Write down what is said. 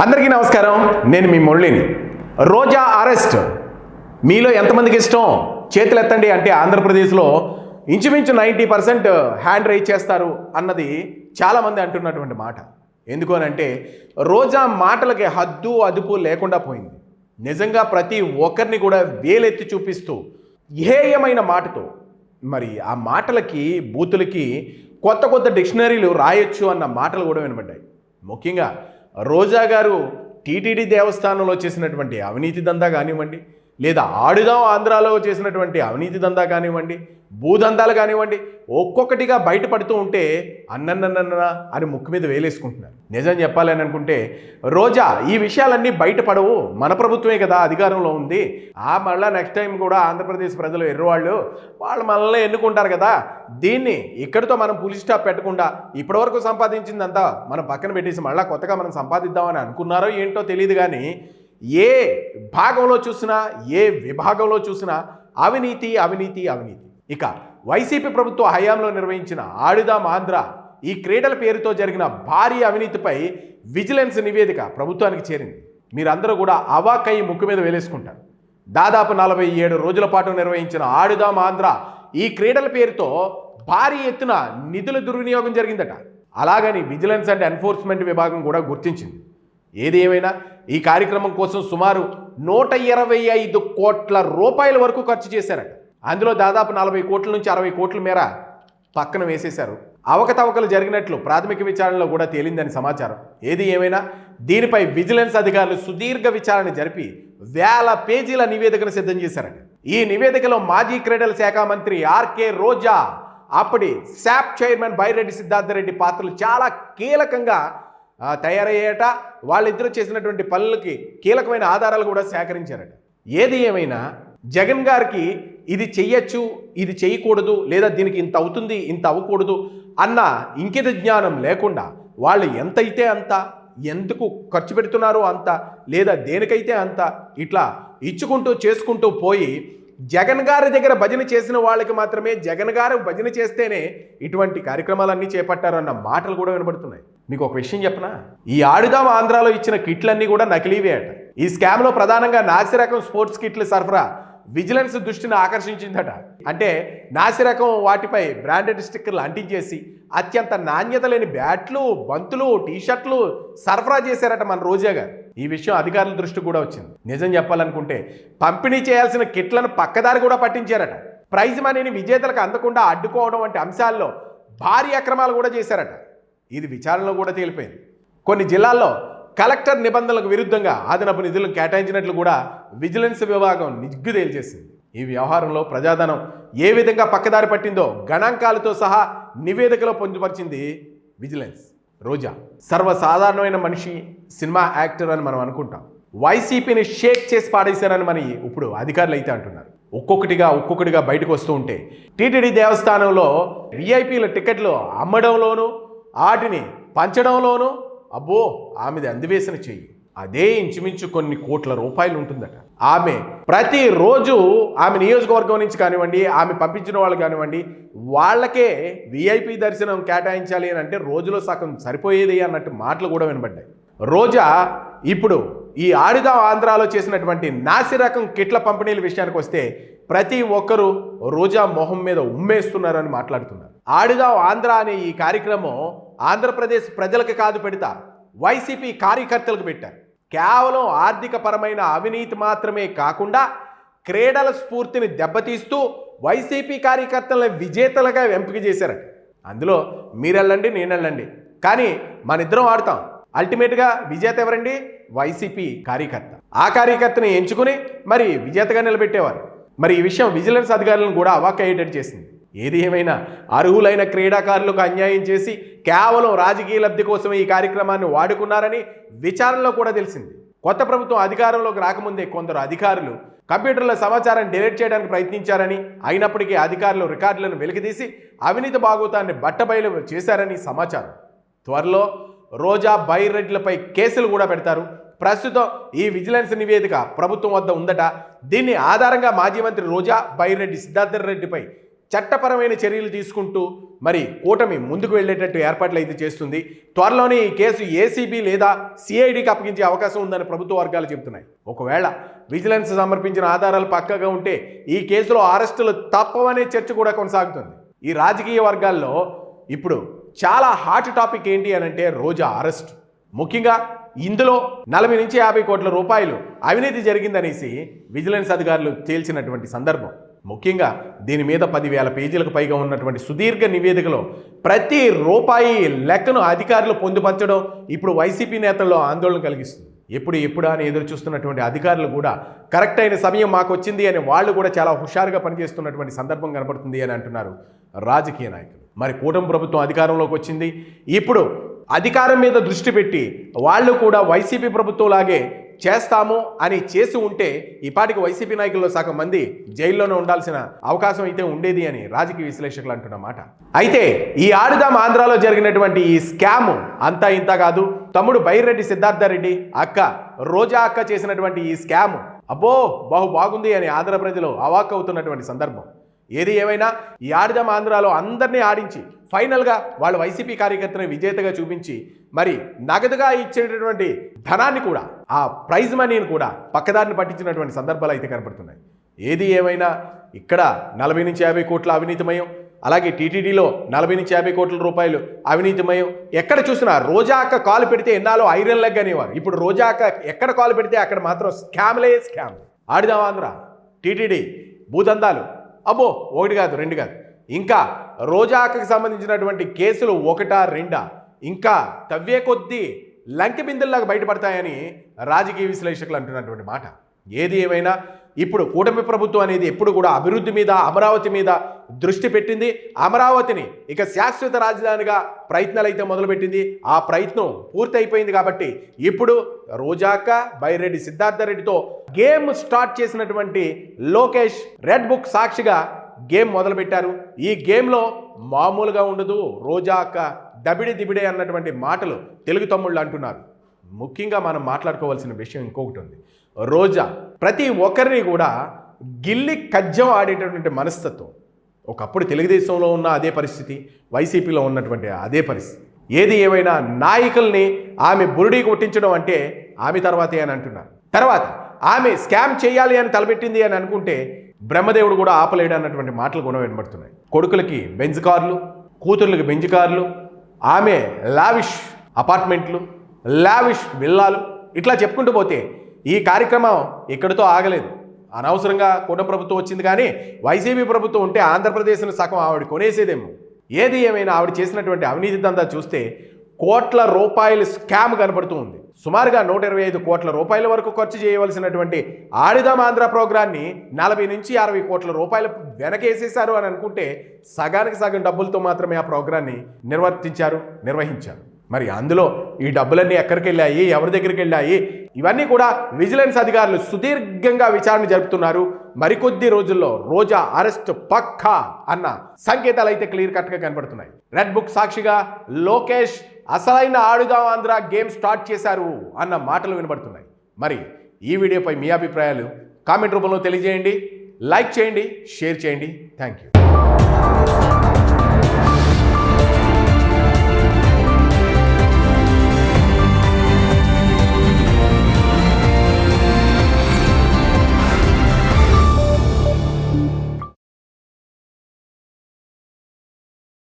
అందరికీ నమస్కారం. నేను మీ మురళిని. రోజా అరెస్ట్ మీలో ఎంతమందికి ఇష్టం చేతులు ఎత్తండి అంటే ఆంధ్రప్రదేశ్లో ఇంచుమించు 90% హ్యాండ్ రైజ్ చేస్తారు అన్నది చాలామంది అంటున్నటువంటి మాట. ఎందుకు అని అంటే రోజా మాటలకి హద్దు అదుపు లేకుండా పోయింది. నిజంగా ప్రతి ఒక్కరిని కూడా వేలెత్తి చూపిస్తూ హేయమైన మాటతో మరి ఆ మాటలకి బూతులకి కొత్త డిక్షనరీలు రాయొచ్చు అన్న మాటలు కూడా వినబడ్డాయి. ముఖ్యంగా రోజా గారు టీటీడీ దేవస్థానంలో చేసినటువంటి అవినీతి దందా కానివ్వండి, లేదా ఆడుదాం ఆంధ్రాలో చేసినటువంటి అవినీతి దందా కానివ్వండి, భూదందాలు కానివ్వండి, ఒక్కొక్కటిగా బయటపడుతూ ఉంటే అన్నన్నన్న అని ముక్కు మీద వేలేసుకుంటున్నారు. నిజం చెప్పాలని అనుకుంటే రోజా ఈ విషయాలన్నీ బయటపడవు, మన ప్రభుత్వమే కదా అధికారంలో ఉంది, మళ్ళీ నెక్స్ట్ టైం కూడా ఆంధ్రప్రదేశ్ ప్రజలు ఎర్రవాళ్ళు వాళ్ళు మనల్ని ఎన్నుకుంటారు కదా, దీన్ని ఇక్కడితో మనం పులి స్టాప్ పెట్టకుండా ఇప్పటివరకు సంపాదించిందంతా మనం పక్కన పెట్టేసి మళ్ళీ కొత్తగా మనం సంపాదిద్దామని అనుకున్నారో ఏంటో తెలియదు. కానీ ఏ భాగంలో చూసినా ఏ విభాగంలో చూసినా అవినీతి అవినీతి అవినీతి. ఇక వైసీపీ ప్రభుత్వ హయాంలో నిర్వహించిన ఆడుదాం ఆంధ్ర ఈ క్రీడల పేరుతో జరిగిన భారీ అవినీతిపై విజిలెన్స్ నివేదిక ప్రభుత్వానికి చేరింది. మీరందరూ కూడా అవాకై ముక్కు మీద వేలేసుకుంటారు. దాదాపు 47 రోజుల పాటు నిర్వహించిన ఆడుదాం ఆంధ్ర ఈ క్రీడల పేరుతో భారీ ఎత్తున నిధుల దుర్వినియోగం జరిగిందట. అలాగని విజిలెన్స్ అండ్ ఎన్ఫోర్స్మెంట్ విభాగం కూడా గుర్తించింది. ఏది ఏమైనా ఈ కార్యక్రమం కోసం సుమారు 125 కోట్ల రూపాయల వరకు ఖర్చు చేశారట. అందులో దాదాపు 40 కోట్ల నుంచి 60 కోట్ల మేర పక్కన వేసేశారు. అవకతవకలు జరిగినట్లు ప్రాథమిక విచారణలో కూడా తేలిందని సమాచారం. ఏది ఏమైనా దీనిపై విజిలెన్స్ అధికారులు సుదీర్ఘ విచారణ జరిపి వేల పేజీల నివేదికను సిద్ధం చేశారట. ఈ నివేదికలో మాజీ క్రీడల శాఖ మంత్రి ఆర్కే రోజా, అప్పటి శాప్ చైర్మన్ బైరెడ్డి సిద్ధార్థరెడ్డి పాత్రలు చాలా కీలకంగా తయారయ్యేట. వాళ్ళిద్దరూ చేసినటువంటి పనులకి కీలకమైన ఆధారాలు కూడా సేకరించారట. ఏది ఏమైనా జగన్ గారికి ఇది చెయ్యొచ్చు, ఇది చేయకూడదు, లేదా దీనికి ఇంత అవుతుంది ఇంత అవ్వకూడదు అన్న ఇంకిత జ్ఞానం లేకుండా వాళ్ళు ఎంతైతే అంత, ఎందుకు ఖర్చు పెడుతున్నారో అంత, లేదా దేనికైతే అంత ఇట్లా ఇచ్చుకుంటూ చేసుకుంటూ పోయి జగన్ గారి దగ్గర భజన చేసిన వాళ్ళకి మాత్రమే జగన్ గారు భజన చేస్తేనే ఇటువంటి కార్యక్రమాలన్నీ చేపట్టారు అన్న మాటలు కూడా వినబడుతున్నాయి. మీకు ఒక విషయం చెప్పనా, ఈ ఆడుదాం ఆంధ్రాలో ఇచ్చిన కిట్లన్నీ కూడా నకిలీవే అట. ఈ స్కామ్లో ప్రధానంగా నాసిరకం స్పోర్ట్స్ కిట్ల సరఫరా విజిలెన్స్ దృష్టిని ఆకర్షించిందట. అంటే నాసిరకం వాటిపై బ్రాండెడ్ స్టిక్కర్లు అంటించేసి అత్యంత నాణ్యత లేని బ్యాట్లు, బంతులు, టీషర్ట్లు సరఫరా చేశారట మన రోజా గారు. ఈ విషయం అధికారుల దృష్టి కూడా వచ్చింది. నిజం చెప్పాలనుకుంటే పంపిణీ చేయాల్సిన కిట్లను పక్కదారి కూడా పట్టించారట. ప్రైజ్ మనీని విజేతలకు అందకుండా అడ్డుకోవడం వంటి అంశాల్లో భారీ అక్రమాలు కూడా చేశారట. ఇది విచారణలో కూడా తేలిపోయింది. కొన్ని జిల్లాల్లో కలెక్టర్ నిబంధనలకు విరుద్ధంగా అదనపు నిధులను కేటాయించినట్లు కూడా విజిలెన్స్ విభాగం నిగ్గు తేల్చేసింది. ఈ వ్యవహారంలో ప్రజాధనం ఏ విధంగా పక్కదారి పట్టిందో గణాంకాలతో సహా నివేదికలో పొందుపరిచింది విజిలెన్స్. రోజా సర్వసాధారణమైన మనిషి, సినిమా యాక్టర్ అని మనం అనుకుంటాం. వైసీపీని షేక్ చేసి పాడేశారని మన ఇప్పుడు అధికారులు అయితే అంటున్నారు. ఒక్కొక్కటిగా బయటకు వస్తూ ఉంటే టీటీడీ దేవస్థానంలో విఐపీల టికెట్లు అమ్మడంలోనూ వాటిని పంచడంలోనూ అబ్బో ఆమెది అందివేసిన చెయ్యి. అదే ఇంచుమించు కొన్ని కోట్ల రూపాయలు ఉంటుందట. ఆమె ప్రతిరోజు ఆమె నియోజకవర్గం నుంచి కానివ్వండి, ఆమె పంపించిన వాళ్ళు కానివ్వండి, వాళ్ళకే విఐపి దర్శనం కేటాయించాలి అని అంటే రోజులో సగం సరిపోయేది అన్నట్టు మాటలు కూడా వినబడ్డాయి. రోజా ఇప్పుడు ఈ ఆడుదాం ఆంధ్రాలో చేసినటువంటి నాసిరకం కిట్ల పంపిణీల విషయానికి వస్తే ప్రతి ఒక్కరూ రోజా మొహం మీద ఉమ్మేస్తున్నారని మాట్లాడుతున్నారు. ఆడుదాం ఆంధ్ర అనే ఈ కార్యక్రమం ఆంధ్రప్రదేశ్ ప్రజలకు కాదు పెడతా, వైసీపీ కార్యకర్తలకు పెట్టారు. కేవలం ఆర్థిక పరమైన అవినీతి మాత్రమే కాకుండా క్రీడల స్ఫూర్తిని దెబ్బతీస్తూ వైసీపీ కార్యకర్తలను విజేతలుగా ఎంపిక చేశారట. అందులో మీరెళ్ళండి నేనెళ్ళండి, కానీ మనిద్దరం ఆడతాం. అల్టిమేట్గా విజేత ఎవరండి? వైసీపీ కార్యకర్త. ఆ కార్యకర్తని ఎంచుకుని మరి విజేతగా నిలబెట్టేవారు. మరి ఈ విషయం విజిలెన్స్ అధికారులను కూడా అవాక్కయ్యేటట్టు చేసింది. ఏది ఏమైనా అర్హులైన క్రీడాకారులకు అన్యాయం చేసి కేవలం రాజకీయ లబ్ధి కోసమే ఈ కార్యక్రమాన్ని వాడుకున్నారని విచారణలో కూడా తెలిసింది. కొత్త ప్రభుత్వం అధికారంలోకి రాకముందే కొందరు అధికారులు కంప్యూటర్ల సమాచారాన్ని డిలీట్ చేయడానికి ప్రయత్నించారని, అయినప్పటికీ అధికారులు రికార్డులను వెలికితీసి అవినీతి బాగోతాన్ని బట్టబయలు చేశారని సమాచారం. త్వరలో రోజా బైరెడ్లపై కేసులు కూడా పెడతారు. ప్రస్తుతం ఈ విజిలెన్స్ నివేదిక ప్రభుత్వం వద్ద ఉందట. దీన్ని ఆధారంగా మాజీ మంత్రి రోజా బైరెడ్డి సిద్ధార్థరెడ్డిపై చట్టపరమైన చర్యలు తీసుకుంటూ మరి కూటమి ముందుకు వెళ్ళేటట్టు ఏర్పాట్లు అయితే చేస్తుంది. త్వరలోనే ఈ కేసు ఏసీబీ లేదా సిఐడికి అప్పగించే అవకాశం ఉందని ప్రభుత్వ వర్గాలు చెబుతున్నాయి. ఒకవేళ విజిలెన్స్ సమర్పించిన ఆధారాలు పక్కాగా ఉంటే ఈ కేసులో అరెస్టులు తప్పవనే చర్చ కూడా కొనసాగుతుంది. ఈ రాజకీయ వర్గాల్లో ఇప్పుడు చాలా హాట్ టాపిక్ ఏంటి అని అంటే రోజా అరెస్ట్. ముఖ్యంగా ఇందులో 40 నుంచి 50 కోట్ల రూపాయలు అవినీతి జరిగిందనేసి విజిలెన్స్ అధికారులు తేల్చినటువంటి సందర్భం. ముఖ్యంగా దీని మీద 10,000 పేజీలకు పైగా ఉన్నటువంటి సుదీర్ఘ నివేదికలో ప్రతి రూపాయి లెక్కను అధికారులు పొందుపరచడం ఇప్పుడు వైసీపీ నేతల్లో ఆందోళన కలిగిస్తుంది. ఎప్పుడు అని ఎదురు చూస్తున్నటువంటి అధికారులు కూడా కరెక్ట్ అయిన సమయం మాకు వచ్చింది అని వాళ్ళు కూడా చాలా హుషారుగా పనిచేస్తున్నటువంటి సందర్భం కనబడుతుంది అని అంటున్నారు రాజకీయ నాయకులు. మరి కూటమి ప్రభుత్వం అధికారంలోకి వచ్చింది. ఇప్పుడు అధికారం మీద దృష్టి పెట్టి వాళ్ళు కూడా వైసీపీ ప్రభుత్వంలాగే చేస్తాము అని చేసి ఉంటే ఈపాటికి వైసీపీ నాయకుల్లో సగం మంది జైల్లోనే ఉండాల్సిన అవకాశం అయితే ఉండేది అని రాజకీయ విశ్లేషకులు అంటున్నమాట. అయితే ఈ ఆడుదాం ఆంధ్రాలో జరిగినటువంటి ఈ స్కామ్ అంతా ఇంత కాదు. తమ్ముడు బైరెడ్డి సిద్ధార్థరెడ్డి అక్క రోజా అక్క చేసినటువంటి ఈ స్కామ్ అబ్బో బాగుంది అని ఆంధ్ర ప్రజలు అవాక్ అవుతున్నటువంటి సందర్భం. ఏది ఏమైనా ఈ ఆడుదాం ఆంధ్రాలో అందరినీ ఆడించి ఫైనల్గా వాళ్ళు వైసీపీ కార్యకర్తని విజేతగా చూపించి మరి నగదుగా ఇచ్చేటటువంటి ధనాన్ని కూడా ఆ ప్రైజ్ మనీని కూడా పక్కదారిని పట్టించినటువంటి సందర్భాలు అయితే కనపడుతున్నాయి. ఏది ఏమైనా ఇక్కడ 40 నుంచి 50 కోట్ల అవినీతిమయం, అలాగే టీటీడీలో 40 నుంచి 50 కోట్ల రూపాయలు అవినీతిమయం. ఎక్కడ చూసినా రోజా అక్క కాలు పెడితే ఎన్నాలో ఐరన్ లెగ్ అనేవారు. ఇప్పుడు రోజా అక్క ఎక్కడ కాలు పెడితే అక్కడ మాత్రం స్కామ్. ఆడుదాం ఆంధ్ర, టీటీడీ, భూదందాలు, అబ్బో 1 కాదు 2 కాదు. ఇంకా రోజా అక్కకి సంబంధించినటువంటి కేసులు 1 2 ఇంకా తవ్వే కొద్దీ లంకె బిందెల్లాగా బయటపడతాయని రాజకీయ విశ్లేషకులు అంటున్నటువంటి మాట. ఏది ఏమైనా ఇప్పుడు కూటమి ప్రభుత్వం అనేది ఎప్పుడు కూడా అభివృద్ధి మీద, అమరావతి మీద దృష్టి పెట్టింది. అమరావతిని ఇక శాశ్వత రాజధానిగా ప్రయత్నాలు అయితే మొదలుపెట్టింది. ఆ ప్రయత్నం పూర్తి అయిపోయింది కాబట్టి ఇప్పుడు రోజాక్క బైరెడ్డి సిద్ధార్థరెడ్డితో గేమ్ స్టార్ట్ చేసినటువంటి లోకేష్ రెడ్ బుక్ సాక్షిగా గేమ్ మొదలుపెట్టారు. ఈ గేమ్లో మామూలుగా ఉండదు. రోజా అక్క దబిడే అన్నటువంటి మాటలు తెలుగు తమ్ముళ్ళు అంటున్నారు. ముఖ్యంగా మనం మాట్లాడుకోవాల్సిన విషయం ఇంకొకటి ఉంది. రోజా ప్రతి ఒక్కరిని కూడా గిల్లి కజ్జం ఆడేటటువంటి మనస్తత్వం. ఒకప్పుడు తెలుగుదేశంలో ఉన్న అదే పరిస్థితి, వైసీపీలో ఉన్నటువంటి అదే పరిస్థితి. ఏది ఏమైనా నాయకుల్ని ఆమె బురుడీ కొట్టించడం అంటే ఆమె తర్వాతే అని అంటున్నారు. తర్వాత ఆమె స్కామ్ చేయాలి అని తలపెట్టింది అని అనుకుంటే బ్రహ్మదేవుడు కూడా ఆపలేడు అన్నటువంటి మాటలు కూడా వినబడుతున్నాయి. కొడుకులకి బెంజ్ కార్లు, కూతుర్లకి బెంజ్ కార్లు, ఆమె లావిష్ అపార్ట్మెంట్లు, లావిష్ విల్లాలు, ఇట్లా చెప్పుకుంటూ పోతే ఈ కార్యక్రమం ఇక్కడితో ఆగలేదు. అనవసరంగా కూటమి ప్రభుత్వం వచ్చింది, కానీ వైసీపీ ప్రభుత్వం ఉంటే ఆంధ్రప్రదేశ్ను సగం ఆవిడ కొనేసేదేమో. ఏది ఏమైనా ఆవిడ చేసినటువంటి అవినీతి దందా చూస్తే కోట్ల రూపాయల స్కామ్ కనపడుతూ ఉంది. సుమారుగా 125 కోట్ల రూపాయల వరకు ఖర్చు చేయవలసినటువంటి ఆడుదాం ఆంధ్ర ప్రోగ్రాన్ని 40 నుంచి 60 కోట్ల రూపాయలు వెనకేసేశారు అని అనుకుంటే సగానికి సగం డబ్బులతో మాత్రమే ఆ ప్రోగ్రాన్ని నిర్వహించారు. మరి అందులో ఈ డబ్బులన్నీ ఎక్కడికి వెళ్ళాయి, ఎవరి దగ్గరికి వెళ్ళాయి, ఇవన్నీ కూడా విజిలెన్స్ అధికారులు సుదీర్ఘంగా విచారణ జరుపుతున్నారు. మరికొద్ది రోజుల్లో రోజా అరెస్ట్ పక్కా అన్న సంకేతాలు అయితే క్లియర్ కట్గా కనబడుతున్నాయి. రెడ్ బుక్ సాక్షిగా లోకేష్ అసలైన ఆడుదాం ఆంధ్ర గేమ్ స్టార్ట్ చేశారు అన్న మాటలు వినబడుతున్నాయి. మరి ఈ వీడియోపై మీ అభిప్రాయాలు కామెంట్ రూపంలో తెలియజేయండి. లైక్ చేయండి, షేర్ చేయండి. Thank you.